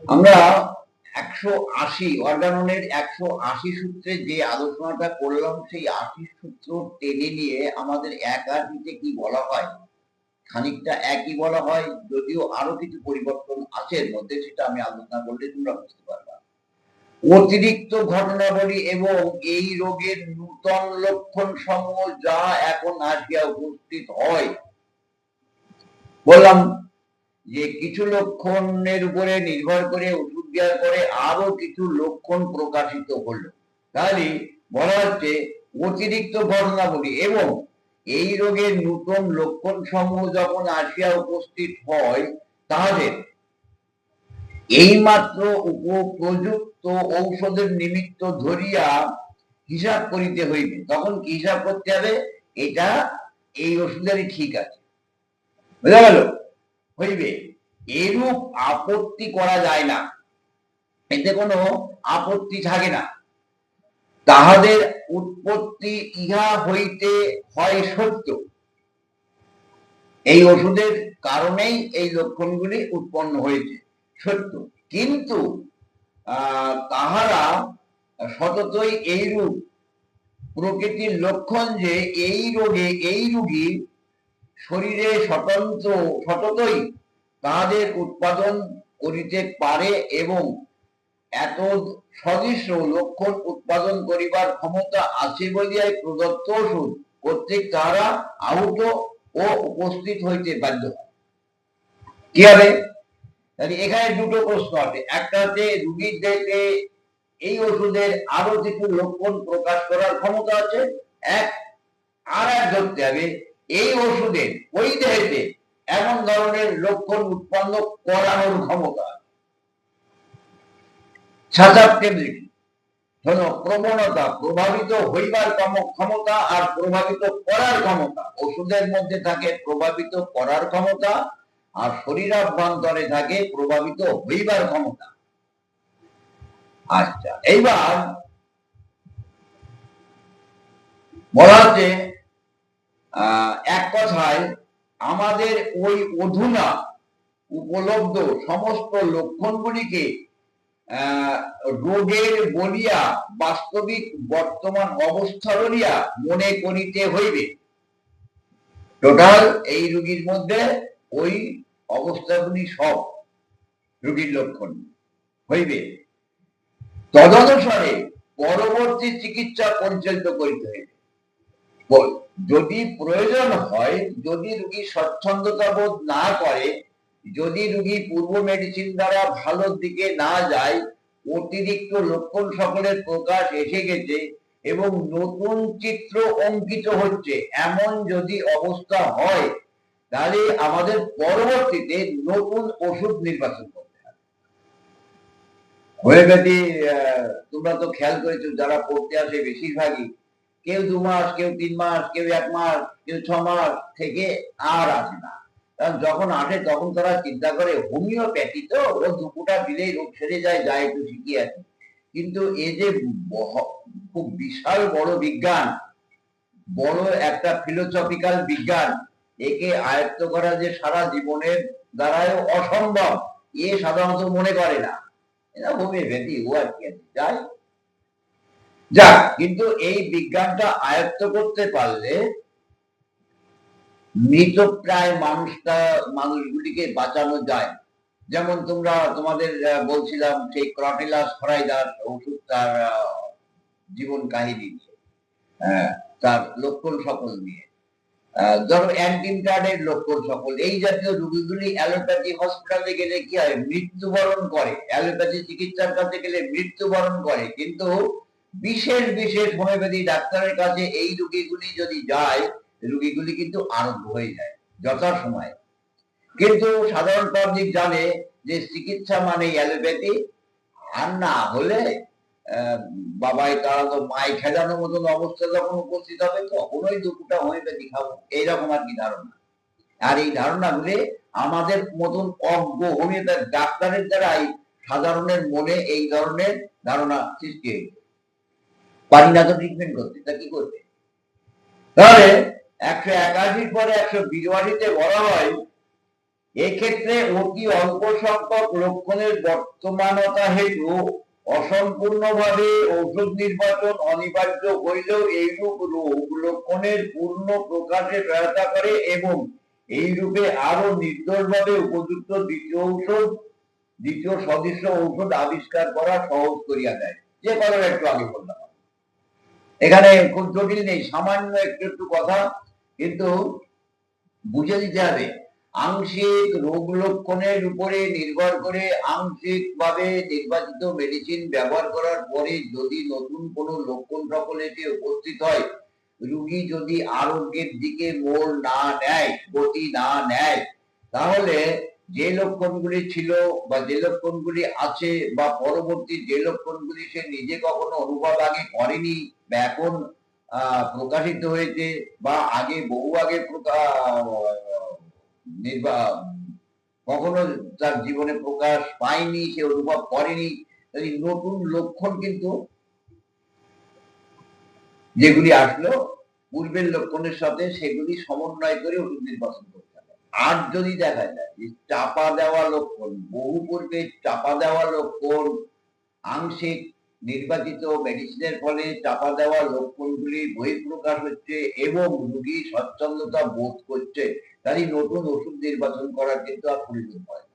আমরা 180 অর্গাননের 180 সূত্রে যে আলোচনাটা করলাম, সেই 80 সূত্র টেনে নিয়ে আমাদের একাধিতে কি বলা হয়, খানিকটা একই বলা হয়, যদিও আরো কিছু পরিবর্তন আছে এর মধ্যে, সেটা আমি আলোচনা করলে তোমরা বুঝতে পারবা। অতিরিক্ত ঘটনাবলী এবং এই রোগের নূতন লক্ষণ সমূহ যা এখন আসিয়া উপস্থিত হয়, বললাম যে কিছু লক্ষণের উপরে নির্ভর করে ওষুধ দেওয়ার পরে আরো কিছু লক্ষণ প্রকাশিত হলো। তাহলে বলা হচ্ছে অতিরিক্ত ঘটনাবলী এবং এই রোগের নতুন লক্ষণ সমূহ যখন আসিয়া উপস্থিত হয়, তাদের এইমাত্র উপপ্রযুক্ত ঔষধের নিমিত্ত ধরিয়া হিসাব করিতে হইবে। তখন কি হিসাব করতে হবে? এটা এই ওষুধেরই ঠিক আছে, বুঝা গেল? হইবে, এরূপ আপত্তি করা যায় না, এতে কোনো আপত্তি থাকে না। তাহাদের উৎপত্তি ইহা হইতে হয় সত্য, এই ওষুধের কারণেই এই লক্ষণগুলি উৎপন্ন হয়েছে, সত্য। কিন্তু তাহারা সততই এইরূপ প্রকৃতির লক্ষণ যে এই রোগে এই রোগী শরীরে সততই তাদের উৎপাদন করিতে পারে এবং এত সদৃশ লক্ষণ উৎপাদন করিবার ক্ষমতা আছে বলিয়াই প্রদত্ত ওষুধ কর্তৃক তারা আহত ও উপস্থিত হইতে বাধ্য হয়। কি হবে? এখানে দুটো প্রশ্ন আছে। একটা হচ্ছে রোগীর দেহে এই ওষুধের আরো কিছু লক্ষণ প্রকাশ করার ক্ষমতা আছে, এক। আর এক ধরতে হবে এই ওষুধের ওই দেহেতে এমন ধরনের লক্ষণ উৎপন্ন করানোর ক্ষমতা আছে। সাসেপ্টিবিলিটি, প্রবণতা, প্রভাবিত হইবার ক্ষমতা আর প্রভাবিত করার ক্ষমতা। ওষুধের মধ্যে থাকে প্রভাবিত করার ক্ষমতা, আর শরীরাভ্যন্তরে থাকে প্রভাবিত হইবার ক্ষমতা। আচ্ছা, এইবার বলা হচ্ছে এক কথায় আমাদের ওই অধুনা উপলব্ধ সমস্ত লক্ষণগুলিকে রোগের বলিয়া বাস্তবিক বর্তমান অবস্থা বলিয়া মনে করিতে হইবে। টোটাল এই রোগীর মধ্যে ওই অবস্থাগুলি সব রোগীর লক্ষণ হইবে। তদনুসারে পরবর্তী চিকিৎসা পরিচালিত করিতে হইবে। যদি প্রয়োজন হয়, যদি রোগী স্বচ্ছন্দতা বোধ না করে, যদি রোগী পূর্ব মেডিসিন দ্বারা ভালোর দিকে না যায়, অতিরিক্ত লক্ষণ সকলের প্রকাশ এসে গেছে এবং নতুন চিত্র অঙ্কিত হচ্ছে, এমন যদি অবস্থা হয়, তাহলে আমাদের পরবর্তীতে নতুন ওষুধ নির্বাচন করতে হবে। হোমিওপ্যাথি তোমরা তো খেয়াল করেছো, যারা পড়তে আসে বেশিরভাগই কেউ 2 মাস, কেউ 3 মাস, কেউ 1 মাস, কেউ 6 মাস থেকে আর আসে না। কারণ যখন আসে তখন তারা চিন্তা করে হোমিওপ্যাথি তো, ও দুপুটা দিলেই রোগ সেরে যায়, যা একটু শিখিয়ে আছে। কিন্তু এই যে খুব বিশাল বড় বিজ্ঞান, বড় একটা ফিলোসফিক্যাল বিজ্ঞান, একে আয়ত্ত করা যে সারা জীবনের দ্বারাই অসম্ভব, এ সাধারণত মনে করে না। এটা হোমিওপ্যাথি, ও আর কি আছে, যাই যাক। কিন্তু এই বিজ্ঞানটা আয়ত্ত করতে পারলে মৃতপ্রায় মানুষগুলিকে বাঁচানো যায়। যেমন তোমাদের বলছিলাম সেই ক্রটিলাস ফরাইদাস ওষুধটার জীবন কাহিনী নিয়ে, তার লক্ষণ সকল নিয়ে, ধরো অ্যান্টিমটারের লক্ষণ সকল, এই জাতীয় রোগীগুলি অ্যালোপ্যাথি হসপিটালে গেলে কি হয়? মৃত্যুবরণ করে। অ্যালোপ্যাথি চিকিৎসার কাছে গেলে মৃত্যুবরণ করে। কিন্তু বিশেষ বিশেষ হোমিওপ্যাথি ডাক্তারের কাছে এই রোগীগুলি যদি যায়, রোগীগুলি কিন্তু আরোগ্য হয়ে যায় যথাসময়ে। কিন্তু সাধারণ পাবলিক জানে যে চিকিৎসা মানে অ্যালোপ্যাথি, আর না হলে বাবাই তারা তো মায় খেজানোর মতন অবস্থা যখন উপস্থিত হবে, তখনই দুপুরটা হোমিওপ্যাথি খাবো, এইরকম আর কি ধারণা। আর এই ধারণাগুলি আমাদের মতন অজ্ঞ হোমিওপ্যাথি ডাক্তারের দ্বারাই সাধারণের মনে এই ধরনের ধারণা সৃষ্টি হয়েছে। পারি না তো ট্রিটমেন্ট করতে, তা কি করবে? তাহলে 181 পরে 182তে বলা হয় এক্ষেত্রে অতি অল্প সংখ্যক লক্ষণের বর্তমানতা হেতু অসম্পূর্ণভাবে ঔষধ নির্বাচন অনিবার্য হইলেও এইরূপ রোগ লক্ষণের পূর্ণ প্রকাশে সহায়তা করে এবং এই রূপে আরো নির্দোষভাবে উপযুক্ত দ্বিতীয় সদৃশ্য ঔষধ আবিষ্কার করা সহজ করিয়া দেয়। যে কারণে একটু আগে বললাম, এখানে খুব জটিল নেই, সামান্য একটু কথা, কিন্তু বুঝে দিতে হবে। আংশিক রোগ লক্ষণের উপরে নির্ভর করে আংশিক ভাবে নির্বাচিত মেডিসিন ব্যবহার করার পরে যদি নতুন কোনো লক্ষণ সকলে উপস্থিত হয়, রোগী যদি আরোগ্যের দিকে মোড় না নেয়, গতি না নেয়, তাহলে যে লক্ষণগুলি ছিল বা যে লক্ষণগুলি আছে বা পরবর্তী যে লক্ষণগুলি সে নিজে কখনো অনুভব আগে করেনি বা এখন প্রকাশিত হয়েছে বা আগে বহু আগে কখনো তার জীবনে প্রকাশ পায়নি, সে অনুভব করেনি, নতুন লক্ষণ কিন্তু যেগুলি আসলো পূর্বের লক্ষণের সাথে সেগুলি সমন্বয় করে ওষুধ নির্বাচন করতে হবে। আর যদি দেখা যায় যে চাপা দেওয়া লক্ষণ, বহু পূর্বে চাপা দেওয়া লক্ষণ, আংশিক নির্বাচিত মেডিসিনের ফলে চাপা দেওয়া লক্ষণগুলি বহিঃপ্রকাশ হচ্ছে এবং রোগী স্বচ্ছন্দতা বোধ করছে, তাই নতুন ওষুধ নির্বাচন করার কিন্তু আর প্রয়োজন হয় না।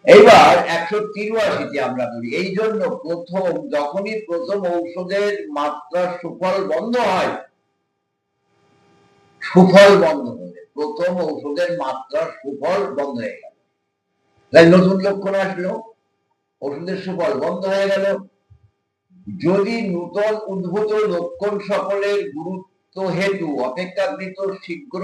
এইবার 183তে আমরা বলি, এই জন্য যখনই প্রথম ঔষধের মাত্রা সুফল বন্ধ হয়, প্রথম ঔষধের মাত্রা সুফল বন্ধ হয়ে গেল, তাই নতুন লক্ষণ আসলো, ওষুধের সুফল বন্ধ হয়ে গেল। যদি নূতন উদ্ভূত লক্ষণ সকলের গুরুত্ব হেতু অপেক্ষাকৃত শীঘ্র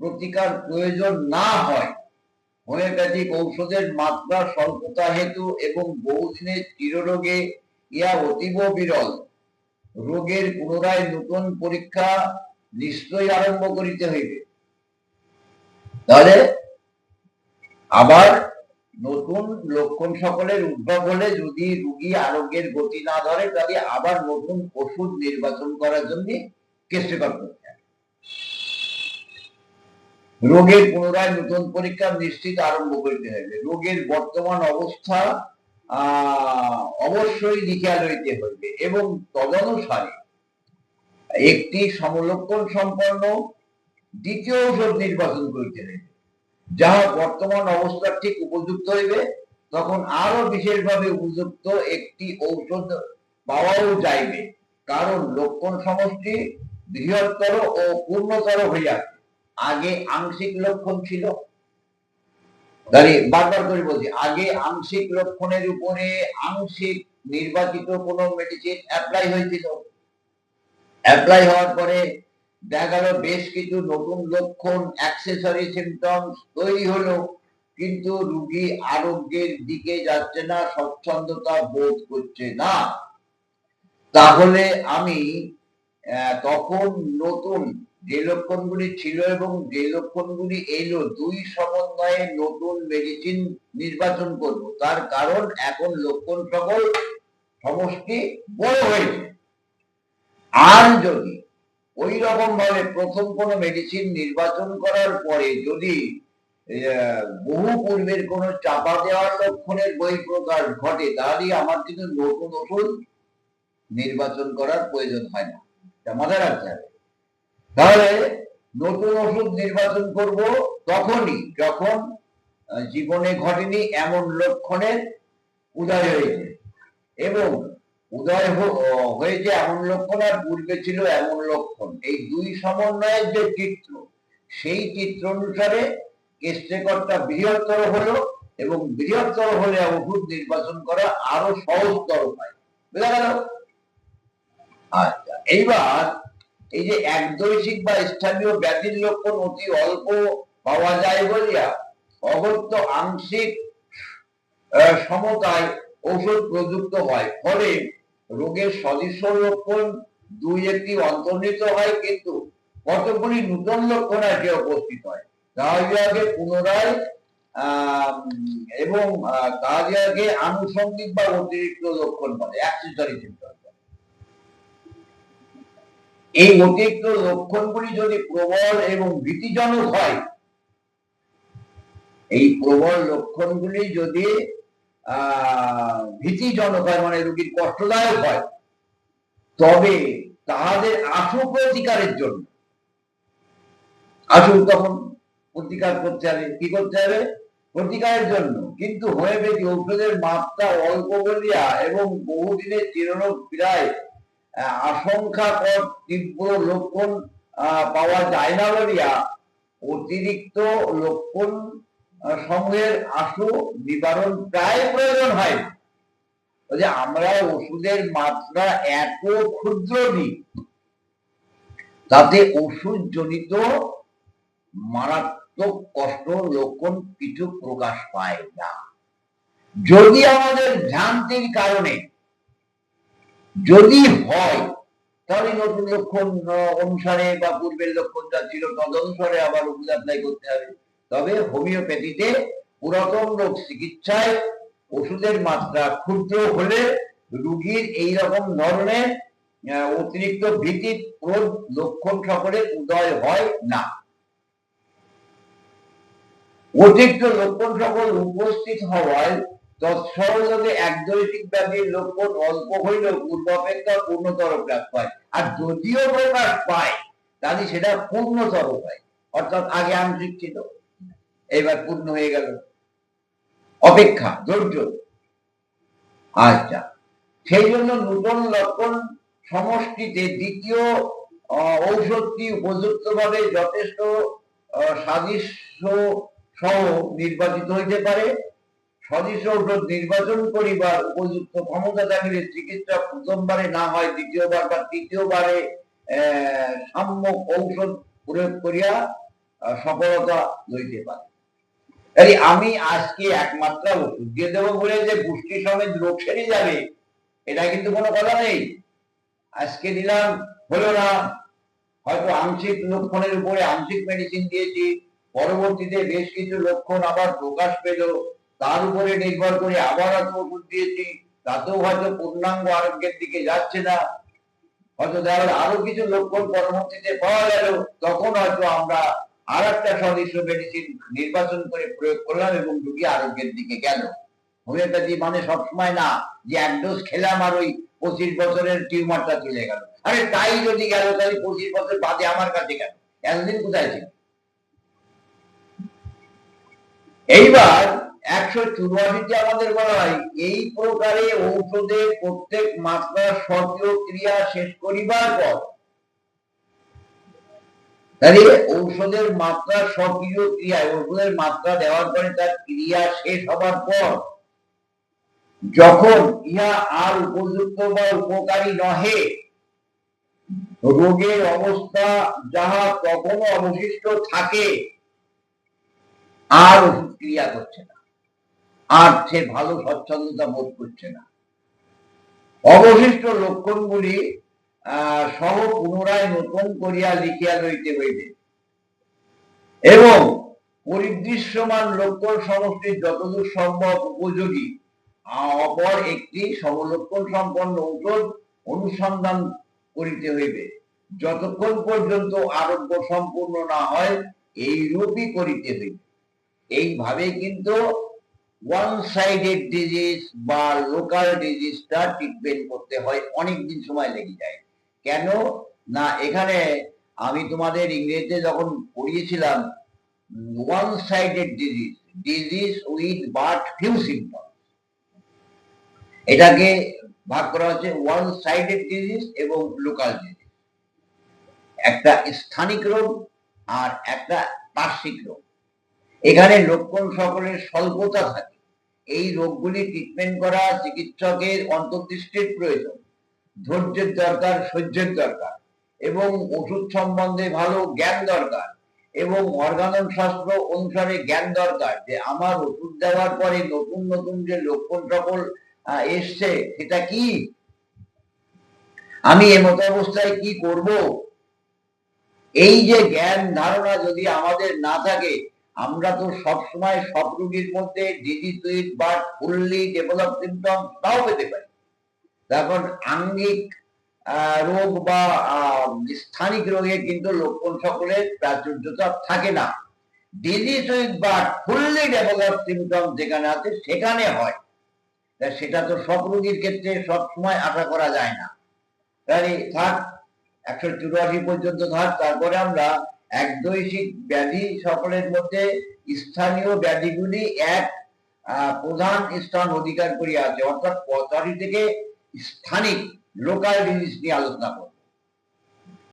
প্রতিকার প্রয়োজন না হয়, হোমিওপ্যাথিক ঔষধের মাত্রা স্বল্পতা হেতু এবং বহুদিনের চিররোগে ইহা অতীব বিরল, রোগের পুনরায় নতুন পরীক্ষা নিশ্চয়ই আরম্ভ করিতে হইবে। তাহলে আবার নতুন লক্ষণ সকলের উদ্ভব হলে যদি রোগী আরোগ্যের গতি না ধরে, তাহলে আবার নতুন ওষুধ নির্বাচন করার জন্য চেষ্টা করতে হবে। রোগের পুনরায় নতুন পরীক্ষা নিশ্চিত আরম্ভ করতে হবে। রোগের বর্তমান অবস্থা অবশ্যই লিখিয়া লইতে হইবে এবং তদনুসারে একটি সমলক্ষণ সম্পন্ন দ্বিতীয় ঔষধ নির্বাচন করিতে হইবে, যাহা বর্তমান অবস্থার ঠিক উপযুক্ত হইবে। তখন আরো বিশেষভাবে উপযুক্ত একটি ঔষধ পাওয়াও যাইবে, কারণ লক্ষণ সমষ্টি বৃহত্তর ও পূর্ণতর হইয়াছে। আগে আংশিক লক্ষণ ছিল, বারবার করে বলছি, আগে আংশিক লক্ষণের উপরে আংশিক নির্বাচিত কোন মেডিসিন অ্যাপ্লাই হয়েছিল, অ্যাপ্লাই হওয়ার পরে দেখা গেল বেশ কিছু নতুন লক্ষণ, অ্যাক্সেসরি সিমটমস তৈরি হলো, কিন্তু রোগী আরোগ্যের দিকে যাচ্ছে না, স্বচ্ছন্দতা বোধ করছে না। তাহলে আমি তখন নতুন যে লক্ষণগুলি ছিল এবং যে লক্ষণগুলি এলো, দুই সমন্বয়ে নতুন মেডিসিন নির্বাচন করব। তার কারণ এখন লক্ষণ সকল সমষ্টি বড় হয়েছে। আর যদি ওই রকম ভাবে প্রথম কোন মেডিসিন নির্বাচন করার পরে যদি বহু পূর্বের কোন চাপা দেওয়ার লক্ষণের বহিঃপ্রকাশ ঘটে, তাহলে আমার কিন্তু নতুন ওষুধ নির্বাচন করার প্রয়োজন হয় না, মাথায় রাখতে হবে। তাহলে নতুন ওষুধ নির্বাচন করব তখনই যখন জীবনে ঘটেনি এমন লক্ষণের উদয় হয়েছে, এবং উদয় হয়েছে এমন লক্ষণ আর পূর্বে ছিল এমন লক্ষণ, এই দুই সমন্বয়ের যে চিত্র, সেই চিত্র অনুসারে চেষ্টাকর্তা বৃহত্তর হলো, এবং বৃহত্তর হলে ওষুধ নির্বাচন করা আরো সহজতর হয়। বুঝা গেল? আচ্ছা, এইবার এই যে একদৈশিক বা স্থানীয় ব্যাধির লক্ষণ অতি অল্প পাওয়া যায় বলিয়া অগত্য আংশিক সমতায় ঔষধ প্রযুক্ত হয়, ফলে রোগের সদৃশ্য লক্ষণ দুই একটি অন্তর্নিহিত হয়, কিন্তু কতগুলি নতুন লক্ষণ আগে উপস্থিত হয়, তাহলে পুনরায় এবং তাহলে আগে আনুষঙ্গিক বা অতিরিক্ত লক্ষণ বলে, অ্যাক্সেসরি সিম্পটম। এই অতিরিক্ত লক্ষণগুলি যদি প্রবল এবং ভীতিজনক হয়, এই প্রবল লক্ষণগুলি যদি ভীতিজনক হয়, মানে রোগীর কষ্টদায়ক হয়, তবে তাহাদের আশু প্রতিকারের জন্য, আসুন তখন প্রতিকার করতে হবে। কি করতে হবে? প্রতিকারের জন্য। কিন্তু হোমিওপ্যাথি ঔষধের মাত্রা অল্প বলিয়া এবং বহুদিনের চিররোগ প্রায় আশঙ্কাকর তীব্র লক্ষণ পাওয়া যায় না বলিয়া অতিরিক্ত লক্ষণ সমূহের আশু নিবারণ প্রায় প্রয়োজন হয় না। যে আমরা ওষুধের মাত্রা এত ক্ষুদ্র দিই, তাতে ওষুধ জনিত মারাত্মক কষ্ট লক্ষণ কিছু প্রকাশ পায় না। যদি আমাদের ভ্রান্তির কারণে যদি হয়, তাহলে নতুন লক্ষণ অনুসারে বা পূর্বের লক্ষণ যা ছিল তদনুসারে আবার ওষুধ অ্যাপ্লাই করতে হবে। তবে হোমিওপ্যাথিতে পুরাতন রোগ চিকিৎসায় ওষুধের মাত্রা ক্ষুদ্র হলে রোগীর এইরকম ধরনের অতিরিক্ত ভীতিপ্রদ লক্ষণ সকলের উদয় হয় না। অতিরিক্ত লক্ষণ সকল উপস্থিত হওয়ায় তৎসহযোগে একদৈতিক ব্যাধির লক্ষণ অল্প হইলেও পূর্বাপেক্ষা পূর্ণতর প্রকাশ পায়। আর যদিও প্রকাশ পায়, তাহলে সেটা পূর্ণতর হয়, অর্থাৎ আগে আংশিক ছিল, এবার পূর্ণ হয়ে গেল। অপেক্ষা, ধৈর্য। আচ্ছা, সেই জন্য নূতন লক্ষণ সমষ্টিতে দ্বিতীয় ঔষধটি উপযুক্তভাবে যথেষ্ট সাদৃশ্য সহ নির্বাচিত হইতে পারে। সদৃশ ঔষধ নির্বাচন করিবার উপযুক্ত ক্ষমতা থাকিলে চিকিৎসা প্রথমবারে না হয় দ্বিতীয়বার বা তৃতীয়বারে সাম্যক ঔষধ প্রয়োগ করিয়া সফলতা লইতে পারে। তাই আমি আজকে একমাত্র ওষুধ দিয়ে দেবো বলে যে পুষ্টি সমেত রোগ সেরে যাবে, এটা কিন্তু কোনো কথা নেই। আজকে দিলাম, হলো না, হয়তো আংশিক লক্ষণের উপরে আংশিক মেডিসিন দিয়েছি, পরবর্তীতে বেশ কিছু লক্ষণ আবার প্রকাশ পেল, তার উপরে নির্ভর করে আবার এত ওষুধ দিয়েছি, তাতেও হয়তো পূর্ণাঙ্গ আরোগ্যের দিকে যাচ্ছে না, হয়তো দেখা গেল আরো কিছু লক্ষণ পরবর্তীতে পাওয়া গেল, তখন হয়তো আমরা আর একটা সদৃশ্য মেডিসিন নির্বাচন করে প্রয়োগ করলাম এবং রোগী আরোগ্যের দিকে গেল। হোমিওপ্যাথি মানে সবসময় না যে এক ডোজ খেলাম আর ওই 25 বছরের টিউমারটা চলে গেল। আরে তাই যদি গেল, তাহলে 25 বছর বাদে আমার কাছে গেল, এতদিন কোথায় ছিল? এইবার 184তে আমাদের বলা হয়, এই প্রকারে ঔষধের প্রত্যেক মাত্রা স্বকীয় ক্রিয়া শেষ করিবার পর, তাহলে ঔষধের মাত্রা স্বকীয় ক্রিয়া, ঔষধের মাত্রা দেওয়ার পরে তার ক্রিয়া শেষ হবার পর যখন ইহা আর উপযুক্ত বা উপকারী নহে, রোগের অবস্থা যাহা তখনও অবশিষ্ট থাকে, আর ওষুধ ক্রিয়া করছে না, আর সে ভালো স্বচ্ছন্দতা বোধ করছে না, অবশিষ্ট লক্ষণগুলি সহ পুনরায় নতুন করিয়া লিখিয়া লইতে হইবে এবং পরিদৃশ্যমান লক্ষণ সমষ্টির যতদূর সম্ভব উপযোগী অপর একটি সমলক্ষণ সম্পন্ন ঔষধ অনুসন্ধান করিতে হইবে, যতক্ষণ পর্যন্ত আরোগ্য সম্পূর্ণ না হয় এইরূপই করিতে হইবে। এইভাবে কিন্তু ওয়ান সাইডেড ডিজিজ বা লোকাল ডিজিজটা ট্রিটমেন্ট করতে হয়, অনেকদিন সময় লেগে যায়। কেন না, এখানে আমি তোমাদের ইংরেজিতে যখন পড়িয়েছিলাম, one sided disease, disease with but few symptom, এটাকে ভাগ করা হচ্ছে ওয়ান সাইডেড ডিজিজ এবং লোকাল ডিজিজ। একটা স্থানিক রোগ আর একটা পার্শ্বিক রোগ। এখানে লক্ষণ সকলের স্বল্পতা থাকে। এই রোগগুলি ট্রিটমেন্ট করা চিকিৎসকের অন্তর্দৃষ্টির প্রয়োজন, ধৈর্যের দরকার, সহ্যের দরকার, এবং ওষুধ সম্বন্ধে ভালো জ্ঞান দরকার, এবং অর্গানন শাস্ত্র অনুসারে জ্ঞান দরকার যে আমার ওষুধ দেওয়ার পরে নতুন নতুন যে লক্ষণ সকল এসছে সেটা কি, আমি এমত অবস্থায় কি করব। এই যে জ্ঞান ধারণা যদি আমাদের না থাকে, আমরা তো সবসময় সব রোগীর মধ্যে disease with but fully develop symptom তাও পেতে পারি। তখন আঙ্গিক রোগ বা স্থানিক রোগে কিন্তু লক্ষণ সকলের প্রাচুর্যতা থাকে না। Disease with but fully develop symptom যেখানে আছে সেখানে হয়। সেটা তো সব রোগীর ক্ষেত্রে সব সময় আশা করা যায় না। তাই থাক 184 পর্যন্ত থাক, তারপরে আমরা একদৈশিক ব্যাধি সকলের মধ্যে স্থানীয় ব্যাধিগুলি এক প্রধান স্থান অধিকার করিয়া আছে, অর্থাৎ 85 থেকে স্থানিক লোকাল ডিজিজ নিয়ে আলোচনা করব।